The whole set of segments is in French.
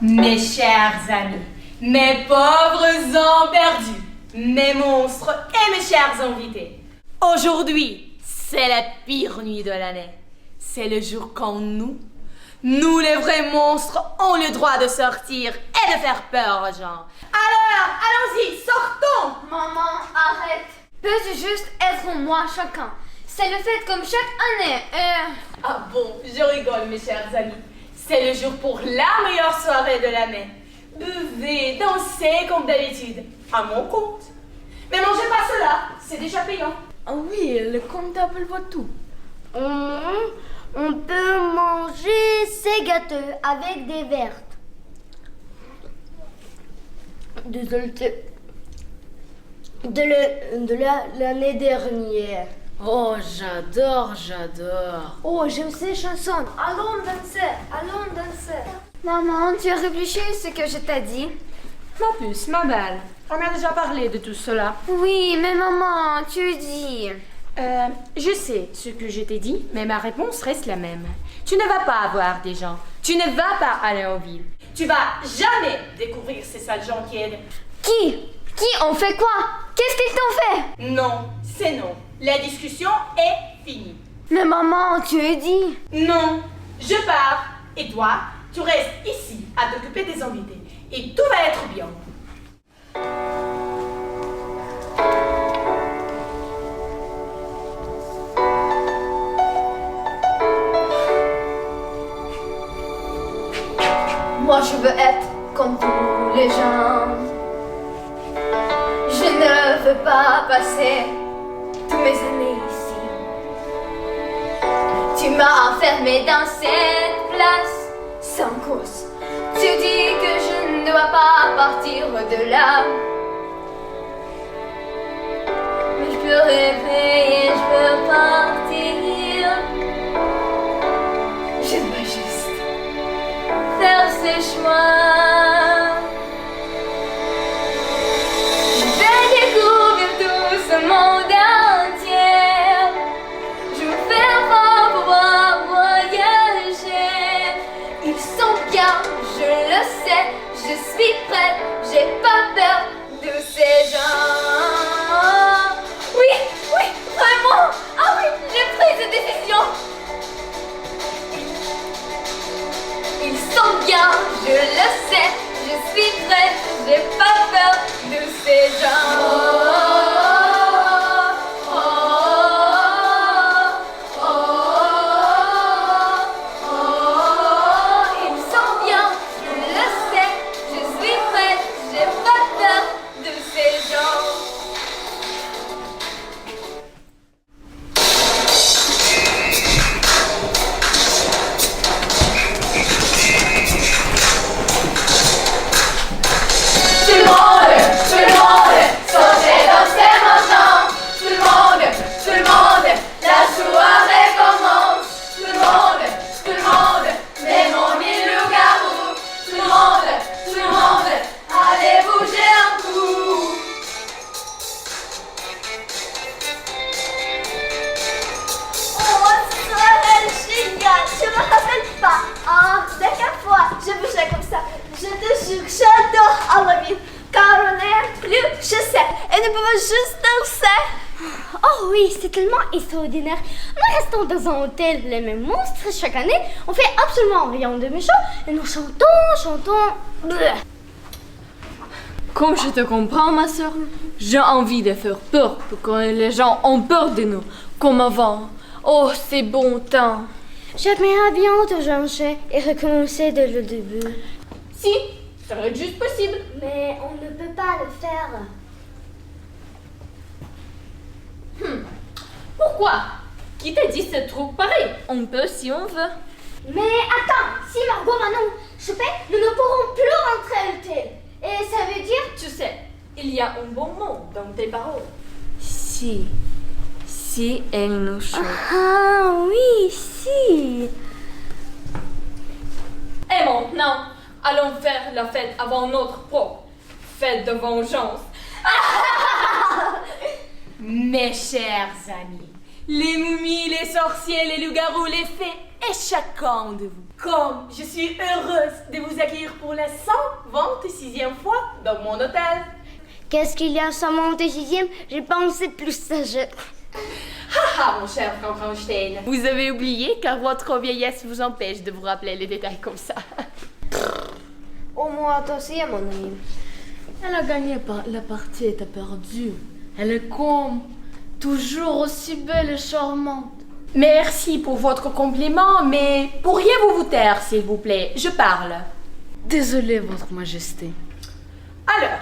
Mes chers amis, mes pauvres ans perdus, mes monstres et mes chers invités. Aujourd'hui, c'est la pire nuit de l'année. C'est le jour quand nous les vrais monstres, ont le droit de sortir et de faire peur aux gens. Alors, allons-y, sortons! Maman, arrête. Peut-tu juste être moi chacun? C'est le fait comme chaque année. Ah bon, je rigole mes chers amis. C'est le jour pour la meilleure soirée de l'année. Buvez, dansez comme d'habitude, à mon compte. Mais mangez pas cela, c'est déjà payant. Ah oui, le comptable voit tout. On peut manger ces gâteaux avec des vertes. Désolé. De l'année dernière. Oh, j'adore. Oh, j'aime ces chansons. Allons danser. Maman, tu as réfléchi à ce que je t'ai dit? Ma puce, ma belle, on m'a déjà parlé de tout cela. Oui, mais maman, tu dis... Je sais ce que je t'ai dit, mais ma réponse reste la même. Tu ne vas pas avoir des gens. Tu ne vas pas aller en ville. Tu vas jamais découvrir ces sales gens qui aident. Qui ont fait quoi? Qu'est-ce qu'ils t'ont fait? Non, c'est non. La discussion est finie. Mais maman, tu as dit... Non, je pars. Et toi, tu restes ici à t'occuper des invités. Et tout va être bien. Moi, je veux être comme tous les gens. Je ne veux pas passer tous mes années ici. Tu m'as enfermé dans cette place sans cause. Tu dis que je ne dois pas partir de là. Mais je peux rêver et je peux partir. Je dois juste faire ce choix. Je vais découvrir tout ce monde entier. Je veux faire fort pour pouvoir voyager. Ils sont bien, je le sais. Je suis prête, j'ai pas peur de ces gens. Oui, vraiment. Ah oui, j'ai pris cette décision. Ils sont bien, je le sais, je suis prête, j'ai pas peur de ces gens. Ils sont bien, je le sais, je suis prête, j'ai pas peur de ces gens. Sortez danser maintenant. Tout le monde, la soirée commence. Tout le monde, même mon loup-garou. Tout le monde, allez bouger un coup. Oh, ce soirée génial. Je me rappelle pas. Dernière fois, je bougeais comme ça. Je te jure, j'adore Halloween. Car on est plus, je sais, et nous pouvons juste danser. Oh oui, c'est tellement extraordinaire. Nous restons dans un hôtel, les mêmes monstres chaque année. On fait absolument rien de méchant et nous chantons. Bleh. Comme je te comprends, ma soeur, j'ai envie de faire peur pour que les gens ont peur de nous, comme avant. Oh, c'est bon temps. J'aimerais bien te changer et recommencer dès le début. Si, ça va être juste possible. Mais on ne peut pas le faire. Pourquoi? Qui t'a dit ce truc pareil? On peut si on veut. Mais attends, si Margot va nous choper, nous ne pourrons plus rentrer à l'hôtel. Et ça veut dire... Tu sais, il y a un bon mot dans tes paroles. Si elle nous choque. Ah oui, si. Et maintenant, allons faire la fête avant notre propre fête de vengeance. Mes chers amis, les momies, les sorciers, les loups-garous, les fées et chacun de vous. Comme je suis heureuse de vous accueillir pour la 126e fois dans mon hôtel. Qu'est-ce qu'il y a sur mon sixième? J'ai pensé plus sage. Haha, mon cher Frankenstein. Vous avez oublié car votre vieillesse vous empêche de vous rappeler les détails comme ça. Au moins, toi aussi, mon ami. Elle a gagné la partie et t'as perdu. Elle est comme toujours aussi belle et charmante. Merci pour votre compliment, mais pourriez-vous vous taire, s'il vous plaît? Je parle. Désolée, votre majesté. Alors,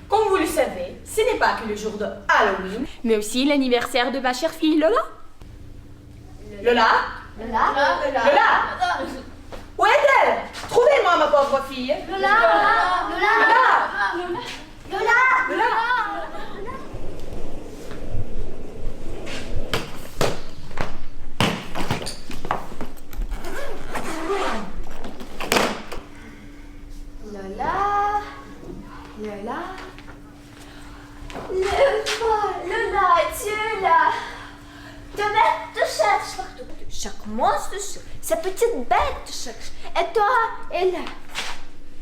comme vous le savez, ce n'est pas que le jour de Halloween, mais aussi l'anniversaire de ma chère fille Lola. Lola? Lola? Où est-elle? Trouvez-moi ma pauvre fille. Lola! Lola, tu es là. Tenez, te cherche partout. Chaque monstre, sa petite bête te cherche. Et toi, elle là.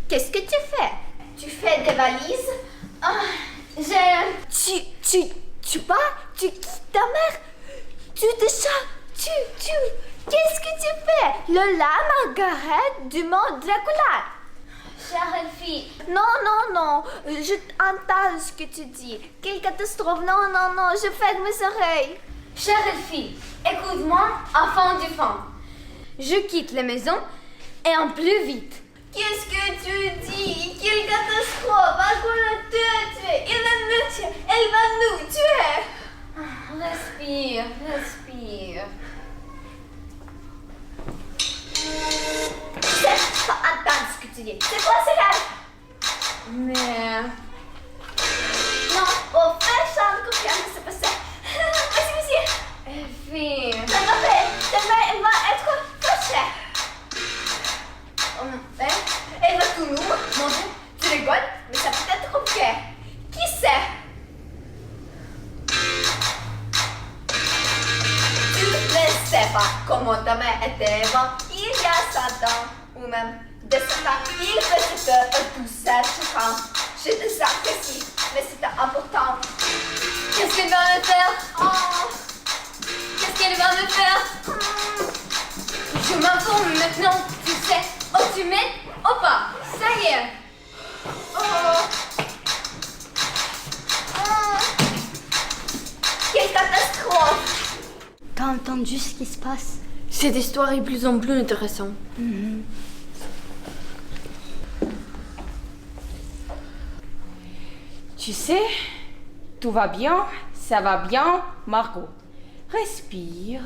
Qu'est-ce que tu fais? Tu fais des valises? Tu pars? Tu quittes ta mère? Tu déchires? Qu'est-ce que tu fais? Lola, Margaret, du monde Dracula. Chère fille. Non. Je entends ce que tu dis. Quelle catastrophe. Non. Je ferme mes oreilles. Chère fille, écoute-moi, enfant du fond. Je quitte la maison et en plus vite. Qu'est-ce que tu dis? Quelle catastrophe. Elle va le tuer. Il va nous tuer. Elle va nous tuer. Respire. C'est pas entendre ce que tu dis. C'est quoi ce rêve? Mais... Non, au fait, ça ne confirme que c'est pas ça. Vas-y. Fille... Elle va être fâchée. Elle va tout nous manger. Tu rigoles? Mais ça peut être compliqué. Qui sait? Tu ne sais pas comment ta mère était avant il y a 100 ans ou même 200 ans. Il faisait tout ça choquant. Je te sacrifie, mais c'était important. Qu'est-ce qu'elle va me faire? Oh. Qu'est-ce qu'elle va me faire? Je m'informe maintenant, tu sais. Oh, tu mets? Oh pas, ça y est. Quelle catastrophe! T'as entendu ce qui se passe? Cette histoire est de plus en plus intéressante. Tu sais, tout va bien, ça va bien, Margot. Respire.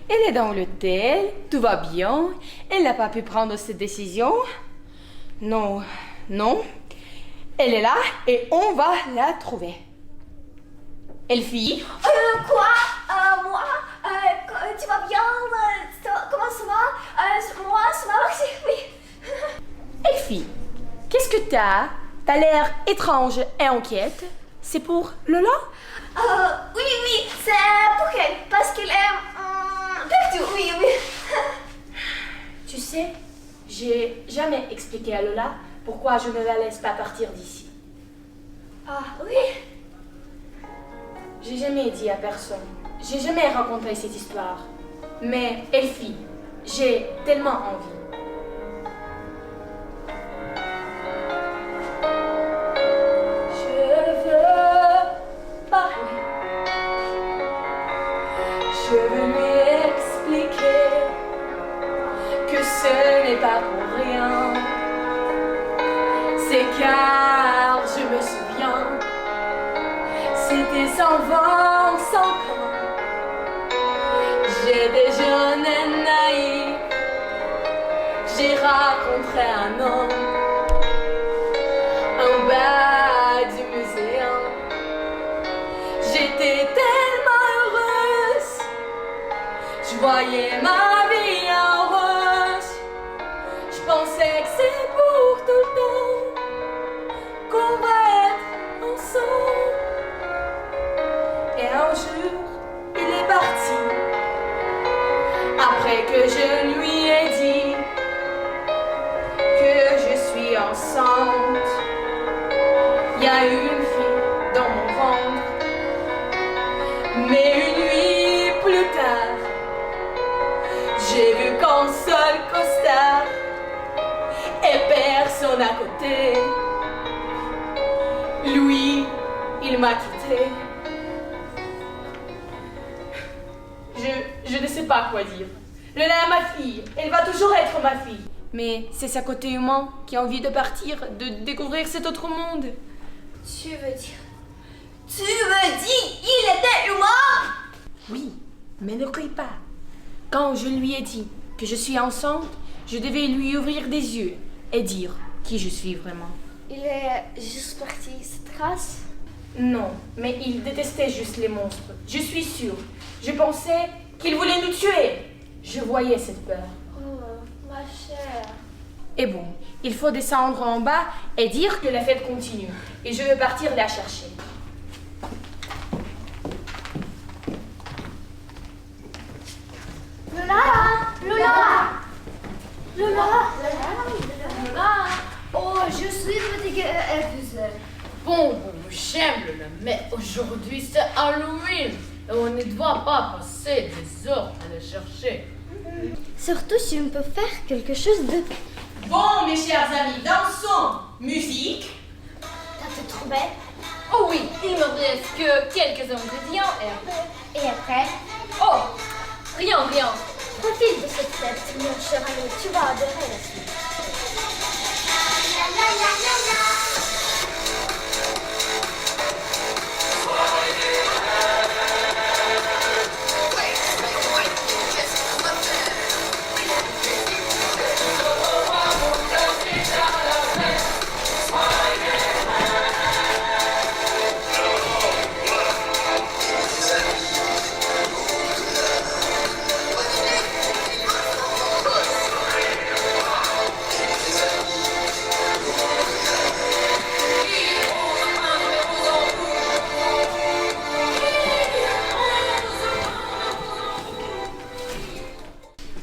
Elle est dans l'hôtel, tout va bien. Elle n'a pas pu prendre cette décision. Non. Elle est là et on va la trouver. Elfie? Quoi? Moi? Tu vas bien? Comment ça va? Moi, ça va aussi, oui. Elfie, qu'est-ce que t'as? T'as l'air étrange et inquiète. C'est pour Lola? Oui, c'est pour elle, parce qu'elle est partout, oui. Tu sais, j'ai jamais expliqué à Lola pourquoi je ne la laisse pas partir d'ici. Oui. J'ai jamais dit à personne. J'ai jamais raconté cette histoire. Mais Elfie, j'ai tellement envie. Je veux lui expliquer que ce n'est pas pour rien. C'est car je me souviens, c'était sans vent, sans crainte. J'étais jeune et naïf. J'ai rencontré un homme en bas du muséum. J'étais tellement heureuse, je voyais ma vie en rose. Je pensais que c'est pour tout le temps qu'on va être ensemble. Et un jour, il est parti. Après Dès que je lui ai dit que je suis enceinte, il y a eu une fille dans mon ventre. Mais une nuit plus tard, j'ai vu qu'en seul costard et personne à côté, lui, il m'a quitté. Je ne sais pas quoi dire. Lola est ma fille, elle va toujours être ma fille. Mais c'est sa côté humain qui a envie de partir, de découvrir cet autre monde. Tu veux dire il était humain? Oui, mais ne crie pas. Quand je lui ai dit que je suis enceinte, je devais lui ouvrir des yeux et dire qui je suis vraiment. Il est juste parti cette trace? Non, mais il détestait juste les monstres. Je suis sûre. Je pensais qu'il voulait nous tuer. Je voyais cette peur. Oh, ma chère. Et bon, il faut descendre en bas et dire que la fête continue. Et je vais partir la chercher. Lola. Oh, je suis fatiguée et épuisée. Bon, j'aime mais aujourd'hui c'est Halloween et on ne doit pas passer des heures à le chercher. Surtout si on peut faire quelque chose de... Bon, mes chers amis, dansons. Musique. T'as te trouvé? Oh oui, il me reste que quelques ingrédients Et après, Oh, rien. profite de cette fête, mon cher ami. Tu vas adorer la suite.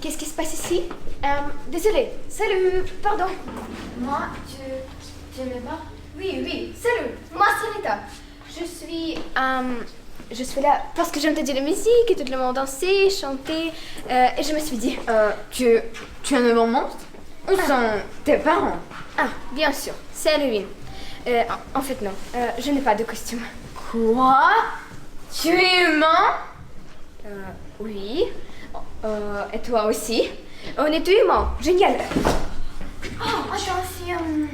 Qu'est-ce qui se passe ici? Désolée. Salut. Pardon. Moi, tu m'aimes pas? Oui. Salut. Moi, c'est Rita. Je suis là parce que j'ai entendu la musique et tout le monde danser, chanter. Et je me suis dit... Tu es un bon monstre? Où sont tes parents? Ah, bien sûr. C'est Halloween. En fait, non. Je n'ai pas de costume. Quoi? Tu es humain? Oui. Et toi aussi. On est tous humains. Génial. Oh, attention.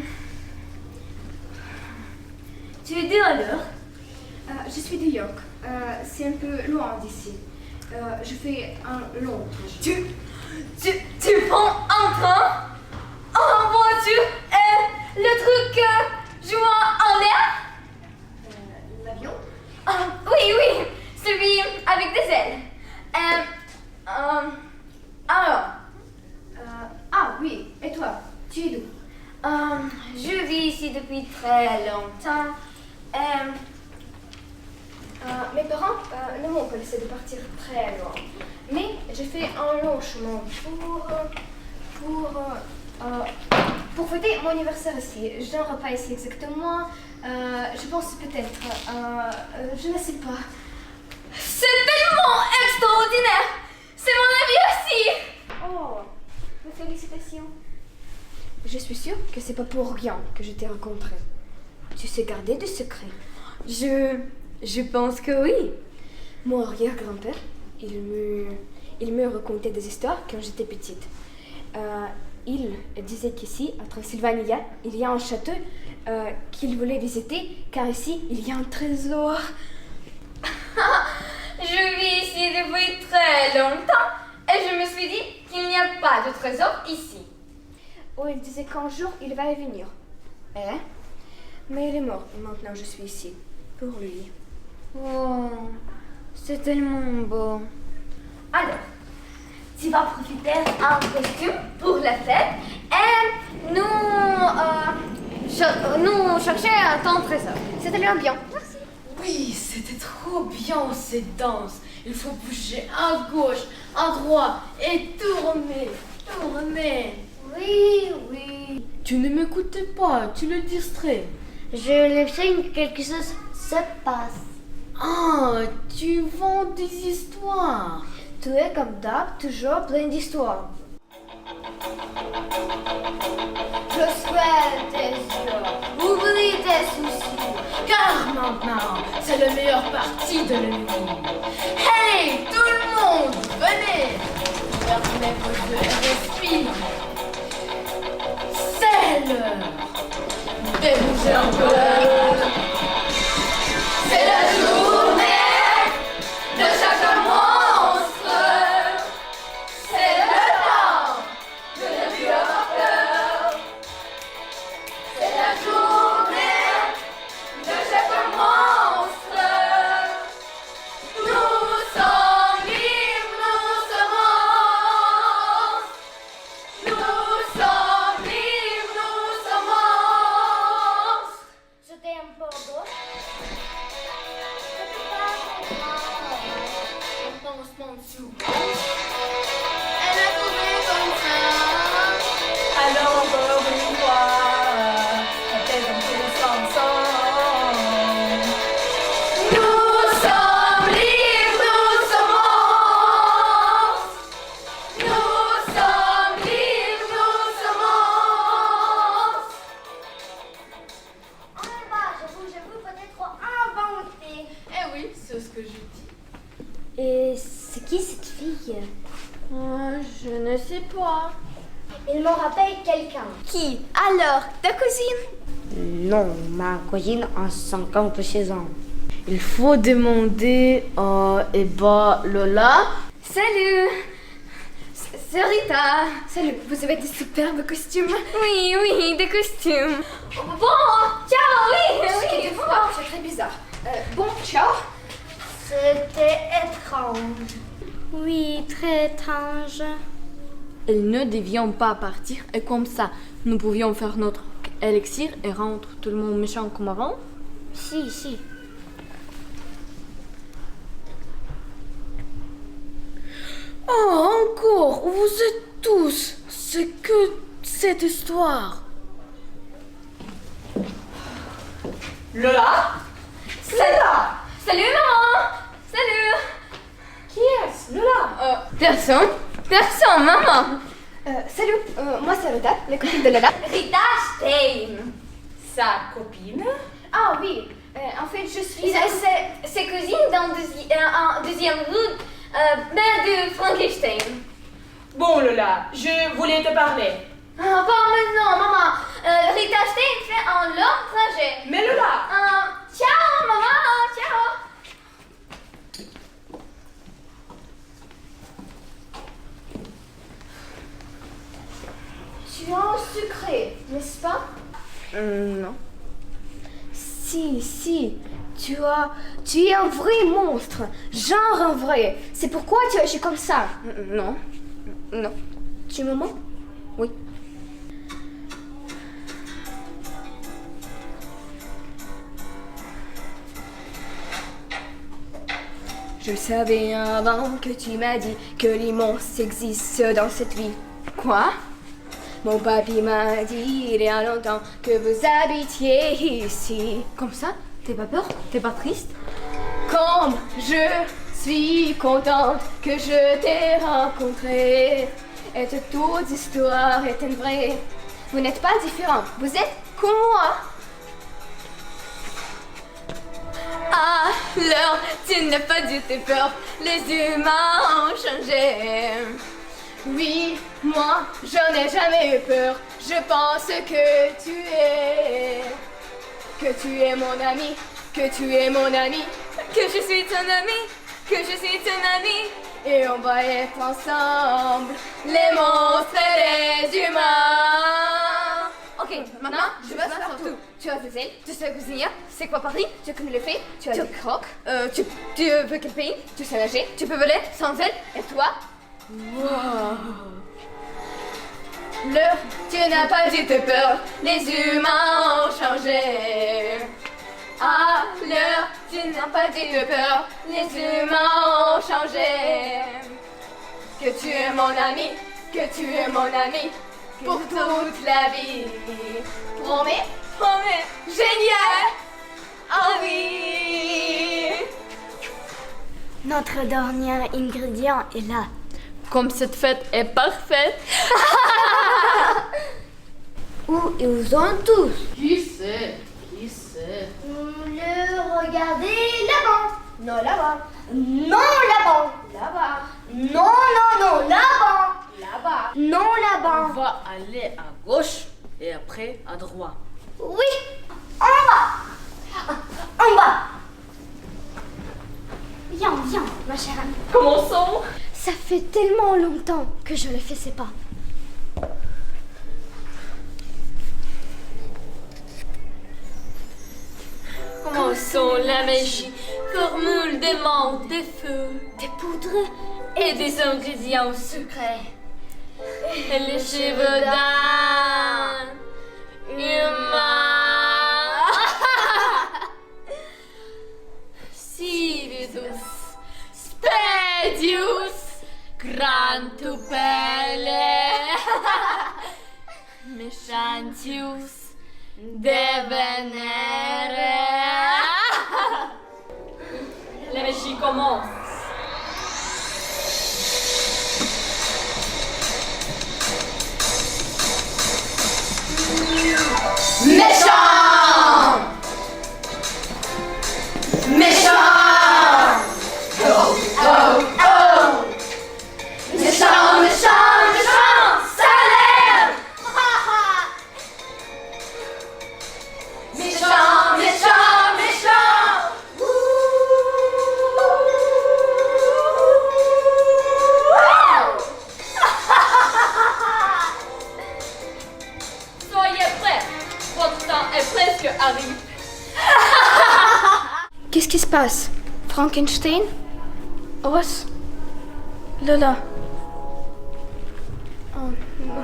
Tu es d'où alors? Je suis de York. C'est un peu loin d'ici. Je fais un long trajet. Tu prends un train? En voiture? Et le truc jouant en l'air? L'avion? Oui, celui avec des ailes. Alors, Ah oui. Et toi? Tu es d'où? je vis ici depuis très longtemps. Mes parents ne m'ont pas laissé de partir très loin. Mais j'ai fait un long chemin pour fêter mon anniversaire ici. Je n'aurai pas ici exactement. Je pense peut-être. Je ne sais pas. C'est tellement extraordinaire! C'est mon avis aussi! Oh, mes félicitations. Je suis sûre que c'est pas pour rien que je t'ai rencontré. Tu sais garder des secrets. Je pense que oui. Mon arrière-grand-père, il me racontait des histoires quand j'étais petite. Il disait qu'ici, à Transylvanie, il y a un château qu'il voulait visiter, car ici, il y a un trésor. Je vis ici depuis très longtemps et je me suis dit qu'il n'y a pas de trésor ici. Oh, il disait qu'un jour, il va y venir. Mais il est mort, et maintenant je suis ici, pour lui. Oh, c'est tellement beau. Alors, tu vas profiter en costume pour la fête et nous chercher ton trésor. C'était bien bien. Merci. Oui, c'était trop bien ces danses. Il faut bouger à gauche, à droite et tournez, tournez. Oui, oui. Tu ne m'écoutes pas, tu le distrais. Je le sais que quelque chose se passe. Ah, tu vends des histoires. Tu es comme d'hab, toujours plein d'histoires. Je souhaite tes yeux, oublie tes soucis. Car maintenant, c'est la meilleure partie de la nuit. Hey, tout le monde, venez. Fermez vos yeux et respirez. C'est l'heure de bouger un peu. C'est la journée de chaque monstre. C'est le temps de ne plus avoir peur. C'est la journée de chaque monstre. Nous sommes libres, nous sommes. Nous sommes libres, nous sommes. Je t'ai un peu d'eau. Je peux pas comprendre. Un pansement de soupe. Elle a trouvé comme ça. Alors encore une fois, peut-être un peu ensemble. Nous sommes libres, nous sommes. Nous sommes libres, nous sommes. On est bas, j'avoue, peut-être inventé. Eh oui, c'est ce que je dis. Et c'est qui cette fille? Je ne sais pas. Il me rappelle quelqu'un. Qui? Alors, ta cousine? Non, ma cousine a 56 ans. Il faut demander à Lola. Salut! C'est Rita. Salut, vous avez des superbes costumes. Oui, oui, des costumes. Bon, ciao, oui, oui. C'est très bizarre. Bon, ciao. C'était étrange. Oui, très étrange. Et ne devions pas partir et comme ça, nous pouvions faire notre élixir et rendre tout le monde méchant comme avant. Si. Oh, encore, vous êtes tous. C'est que cette histoire. Lola? Lola! Salut, maman. Salut. Qui est-ce? Lola? Personne, maman. Salut, moi c'est Rita, la copine de Lola. Rita Stein. Sa copine? Ah oui, en fait je suis... C'est cousine dans deuxième rue, de Frankenstein. Bon, Lola, je voulais te parler. Pas maintenant, maman. Rita Stein fait un long trajet. Mais Lola! Ciao, maman. Ciao. Tu as un secret, n'est-ce pas? Non. Si, tu es un vrai monstre, genre un vrai. C'est pourquoi tu agis comme ça. Non. Tu me mens? Oui. Je savais avant que tu m'as dit que les monstres existent dans cette vie. Quoi? Mon papy m'a dit il y a longtemps que vous habitiez ici. Comme ça? T'es pas peur? T'es pas triste? Comme je suis contente que je t'ai rencontré et que toute histoire est une vraie. Vous n'êtes pas différents, vous êtes comme moi. Alors, tu n'as pas dû te peur, les humains ont changé. Oui, moi, j'en ai jamais eu peur. Je pense que tu es mon ami, que tu es mon ami, Que je suis ton ami. Que je suis ton ami. et on va être ensemble, les monstres et les humains. Ok, maintenant, je vais faire tout. Tu as des ailes, tu sais cuisiner, c'est quoi Paris, tu connais les fées, tu as des crocs, tu veux quel pays, tu sais nager, tu peux voler sans ailes, et toi? L'heure, tu n'as pas dû te peur, les humains ont changé. À l'heure, tu n'as pas dû te peur, les humains ont changé. que tu es mon ami, que tu es mon ami, pour toute la vie. Promets? Promets, génial! Ah oui! Notre dernier ingrédient est là. Comme cette fête est parfaite. Où ils sont tous? Qui sait? Qui sait? Le regardez là-bas. Non, là-bas. Non, là-bas. Là-bas. Non, non, non, là-bas. Là-bas. Non, On là-bas. va aller à gauche et après à droite. Oui, en bas. En bas. Viens, viens, ma chère amie. Commençons. Ça fait tellement longtemps que je ne faisais pas. Commençons la magie, formule des menthes, des feux, Des poudres. et des ingrédients sucrés. Et les cheveux d'un humain. Cividus, spedius, grantupelle, Mechantius, devenere. La magie commence. Soyez prêts, votre temps est presque arrivé. Qu'est-ce qui se passe? Frankenstein? Os? Lola? Oh non.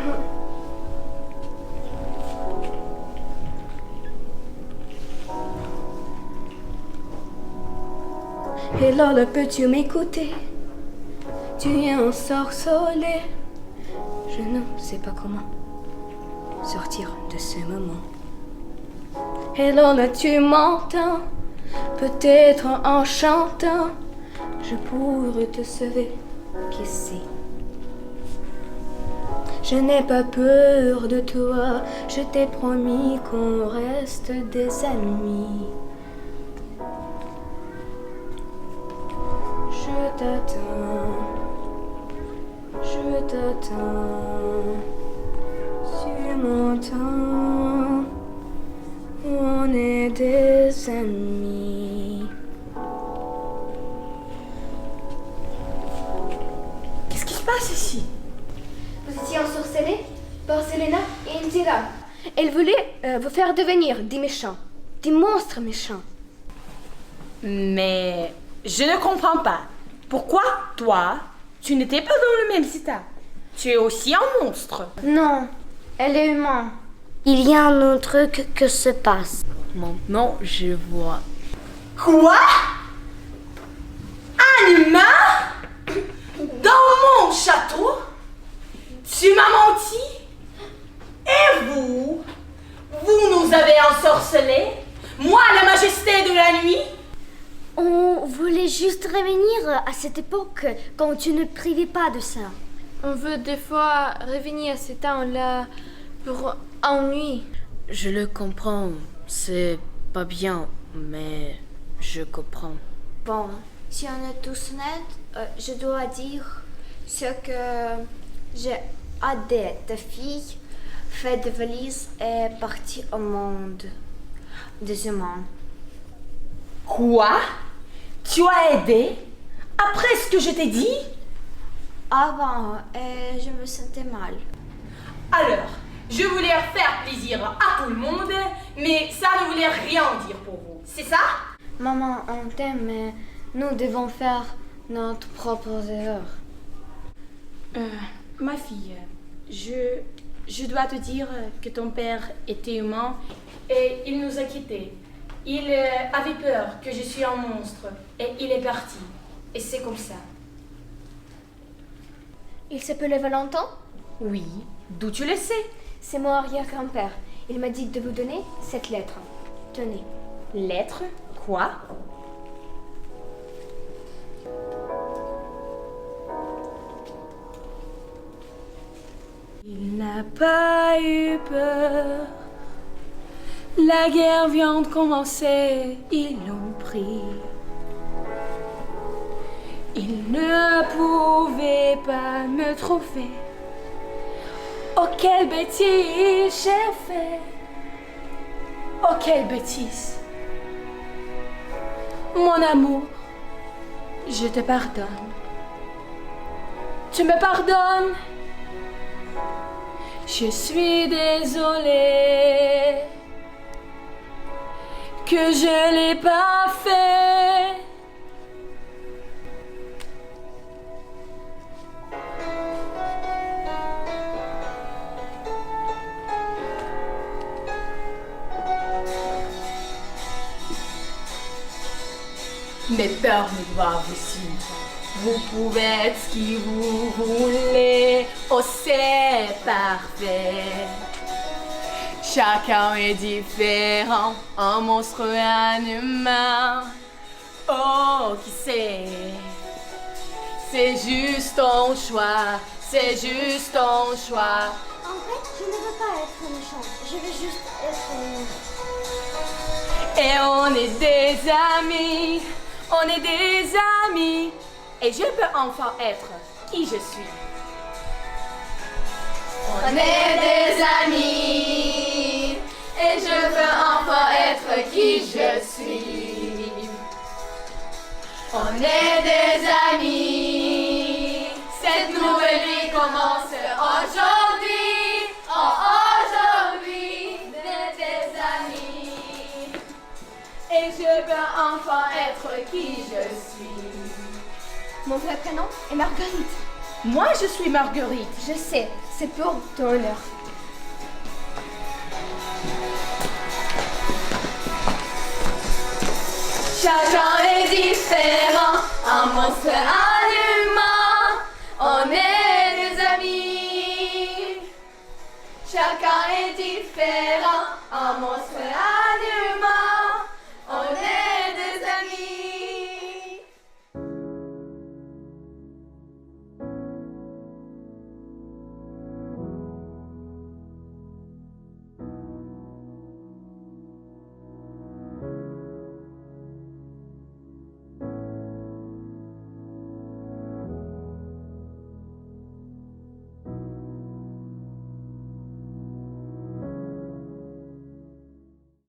Et Lola, peux-tu m'écouter? Tu es ensorcelé. Je ne sais pas comment sortir de ce moment. Et Lola, tu m'entends? Peut-être en chantant, je pourrais te sauver. Qui sait? Je n'ai pas peur de toi, je t'ai promis qu'on reste des amis. Je t'attends, je t'attends, tu m'entends, on est des amis. Qu'est-ce qui se passe ici? Vous étiez ensorcelés par Selena et Indira. Elle voulait vous faire devenir des méchants, des monstres méchants. Mais je ne comprends pas. Pourquoi toi, tu n'étais pas dans le même état? Tu es aussi un monstre. Non, elle est humaine. Il y a un autre truc que se passe. Maintenant, je vois. Quoi? Un humain? Dans mon château? Tu m'as menti? Et vous? Vous nous avez ensorcelés? Moi, la majesté de la nuit? On voulait juste revenir à cette époque quand tu ne privais pas de ça. On veut des fois revenir à ce temps-là pour ennui. Je le comprends, c'est pas bien, mais je comprends. Bon, si on est tous nets, je dois dire ce que j'ai aidé ta fille, fait des valises et est partie au monde des humains. Quoi? Tu as aidé? Après ce que je t'ai dit? Avant, je me sentais mal. Alors, je voulais faire plaisir à tout le monde, mais ça ne voulait rien dire pour vous. C'est ça? Maman, on t'aime, mais nous devons faire notre propre erreur. Ma fille, je dois te dire que ton père était humain et il nous a quittés. Il avait peur que je suis un monstre et il est parti. Et c'est comme ça. Il s'appelait Valentin? Oui, d'où tu le sais? C'est mon arrière-grand-père. Il m'a dit de vous donner cette lettre. Tenez. Lettre? Quoi? Il n'a pas eu peur. La guerre vient de commencer, ils l'ont pris. Il ne pouvait pas me trouver. Oh, quelle bêtise j'ai fait! Oh, quelle bêtise! Mon amour, je te pardonne. Tu me pardonnes? Je suis désolée que je l'ai pas fait. Mes peurs ne doivent vous suivre. Vous pouvez être ce qui vous voulez. Oh, c'est parfait. Chacun est différent. Un monstre, un humain. Oh, qui sait? C'est juste ton choix. C'est juste ton choix. En fait, je ne veux pas être méchante. Je veux juste être... Et on est des amis. On est des amis. Et je peux enfin être qui je suis. On est des amis. Et je peux enfin être qui je suis. On est des amis. Cette nouvelle vie commence aujourd'hui. Oh, aujourd'hui. On est des amis. Et je peux enfin être qui je suis. Mon vrai prénom est Marguerite. Moi, je suis Marguerite. Je sais, c'est pour ton honneur. Chacun est différent, un monstre, un humain. On est des amis. Chacun est différent, un monstre, un